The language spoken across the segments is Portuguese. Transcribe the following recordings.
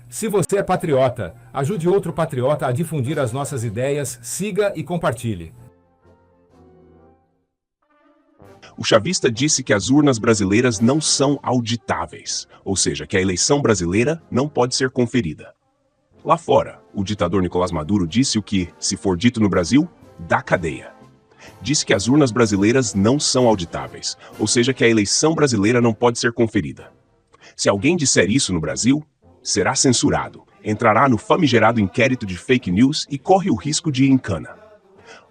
Se você é patriota, ajude outro patriota a difundir as nossas ideias, siga e compartilhe. O chavista disse que as urnas brasileiras não são auditáveis, ou seja, que a eleição brasileira não pode ser conferida. Lá fora, o ditador Nicolás Maduro disse o que, se for dito no Brasil, dá cadeia. Disse que as urnas brasileiras não são auditáveis, ou seja, que a eleição brasileira não pode ser conferida. Se alguém disser isso no Brasil, será censurado, entrará no famigerado inquérito de fake news e corre o risco de ir em cana.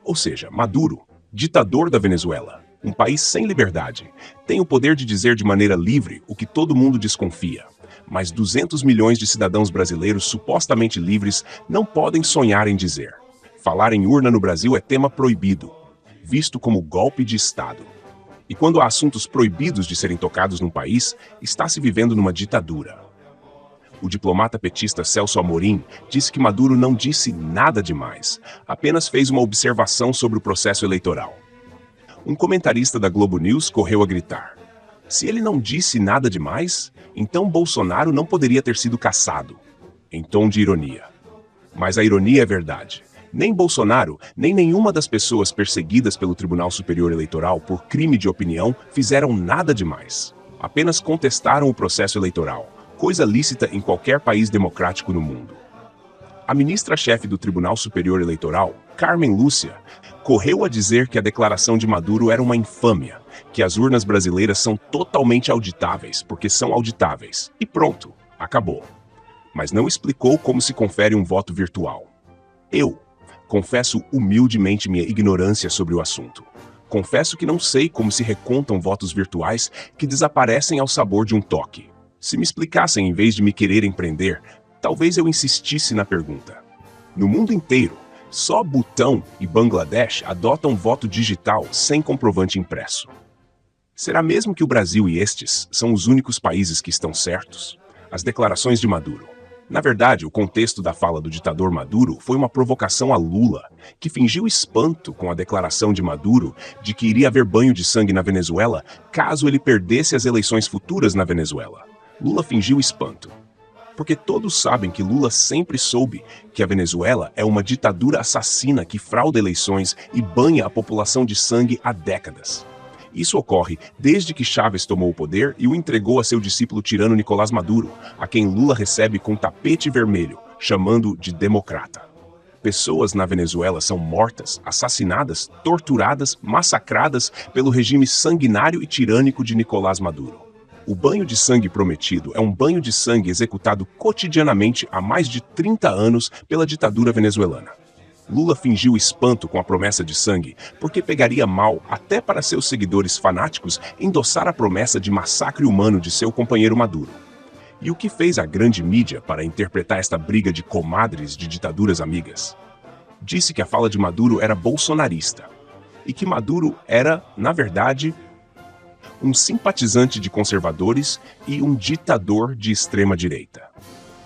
Ou seja, Maduro, ditador da Venezuela, um país sem liberdade, tem o poder de dizer de maneira livre o que todo mundo desconfia. Mas 200 milhões de cidadãos brasileiros supostamente livres não podem sonhar em dizer. Falar em urna no Brasil é tema proibido, visto como golpe de Estado. E quando há assuntos proibidos de serem tocados num país, está se vivendo numa ditadura. O diplomata petista Celso Amorim disse que Maduro não disse nada demais, apenas fez uma observação sobre o processo eleitoral. Um comentarista da Globo News correu a gritar: se ele não disse nada demais, então Bolsonaro não poderia ter sido cassado, em tom de ironia. Mas a ironia é verdade. Nem Bolsonaro, nem nenhuma das pessoas perseguidas pelo Tribunal Superior Eleitoral por crime de opinião fizeram nada demais. Apenas contestaram o processo eleitoral, coisa lícita em qualquer país democrático no mundo. A ministra-chefe do Tribunal Superior Eleitoral, Carmen Lúcia, correu a dizer que a declaração de Maduro era uma infâmia, que as urnas brasileiras são totalmente auditáveis, porque são auditáveis. E pronto, acabou. Mas não explicou como se confere um voto virtual. Eu confesso humildemente minha ignorância sobre o assunto. Confesso que não sei como se recontam votos virtuais que desaparecem ao sabor de um toque. Se me explicassem em vez de me quererem prender, talvez eu insistisse na pergunta. No mundo inteiro, só Butão e Bangladesh adotam voto digital sem comprovante impresso. Será mesmo que o Brasil e estes são os únicos países que estão certos? As declarações de Maduro. Na verdade, o contexto da fala do ditador Maduro foi uma provocação a Lula, que fingiu espanto com a declaração de Maduro de que iria haver banho de sangue na Venezuela caso ele perdesse as eleições futuras na Venezuela. Lula fingiu espanto. Porque todos sabem que Lula sempre soube que a Venezuela é uma ditadura assassina que frauda eleições e banha a população de sangue há décadas. Isso ocorre desde que Chávez tomou o poder e o entregou a seu discípulo tirano Nicolás Maduro, a quem Lula recebe com tapete vermelho, chamando de democrata. Pessoas na Venezuela são mortas, assassinadas, torturadas, massacradas pelo regime sanguinário e tirânico de Nicolás Maduro. O banho de sangue prometido é um banho de sangue executado cotidianamente há mais de 30 anos pela ditadura venezuelana. Lula fingiu espanto com a promessa de sangue porque pegaria mal até para seus seguidores fanáticos endossar a promessa de massacre humano de seu companheiro Maduro. E o que fez a grande mídia para interpretar esta briga de comadres de ditaduras amigas? Disse que a fala de Maduro era bolsonarista e que Maduro era, na verdade, um simpatizante de conservadores e um ditador de extrema-direita.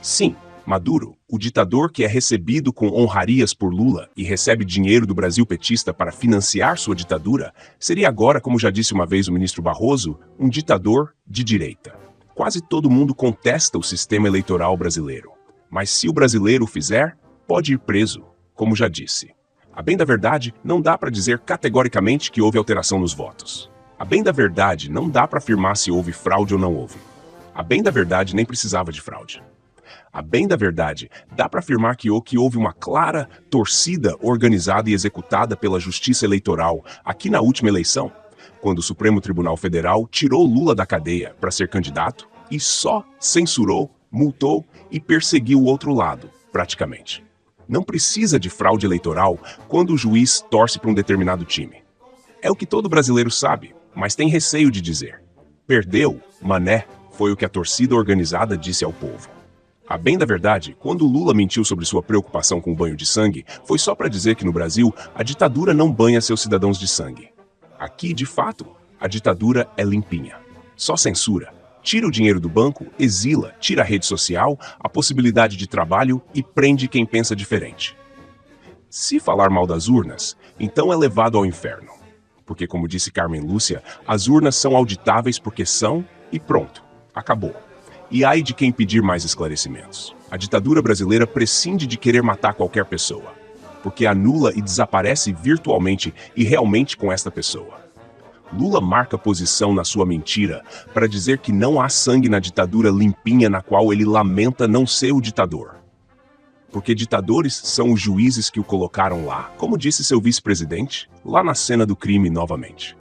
Sim, Maduro, o ditador que é recebido com honrarias por Lula e recebe dinheiro do Brasil petista para financiar sua ditadura, seria agora, como já disse uma vez o ministro Barroso, um ditador de direita. Quase todo mundo contesta o sistema eleitoral brasileiro. Mas se o brasileiro o fizer, pode ir preso, como já disse. A bem da verdade, não dá para dizer categoricamente que houve alteração nos votos. A bem da verdade, não dá para afirmar se houve fraude ou não houve. A bem da verdade, nem precisava de fraude. A bem da verdade, dá para afirmar que houve uma clara torcida organizada e executada pela Justiça Eleitoral aqui na última eleição, quando o Supremo Tribunal Federal tirou Lula da cadeia para ser candidato e só censurou, multou e perseguiu o outro lado, praticamente. Não precisa de fraude eleitoral quando o juiz torce para um determinado time. É o que todo brasileiro sabe, mas tem receio de dizer. Perdeu, mané, foi o que a torcida organizada disse ao povo. A bem da verdade, quando Lula mentiu sobre sua preocupação com o banho de sangue, foi só para dizer que no Brasil a ditadura não banha seus cidadãos de sangue. Aqui, de fato, a ditadura é limpinha. Só censura. Tira o dinheiro do banco, exila, tira a rede social, a possibilidade de trabalho e prende quem pensa diferente. Se falar mal das urnas, então é levado ao inferno. Porque, como disse Carmen Lúcia, as urnas são auditáveis porque são e pronto, acabou. E ai de quem pedir mais esclarecimentos. A ditadura brasileira prescinde de querer matar qualquer pessoa, porque anula e desaparece virtualmente e realmente com esta pessoa. Lula marca posição na sua mentira para dizer que não há sangue na ditadura limpinha na qual ele lamenta não ser o ditador. Porque ditadores são os juízes que o colocaram lá, como disse seu vice-presidente, lá na cena do crime novamente.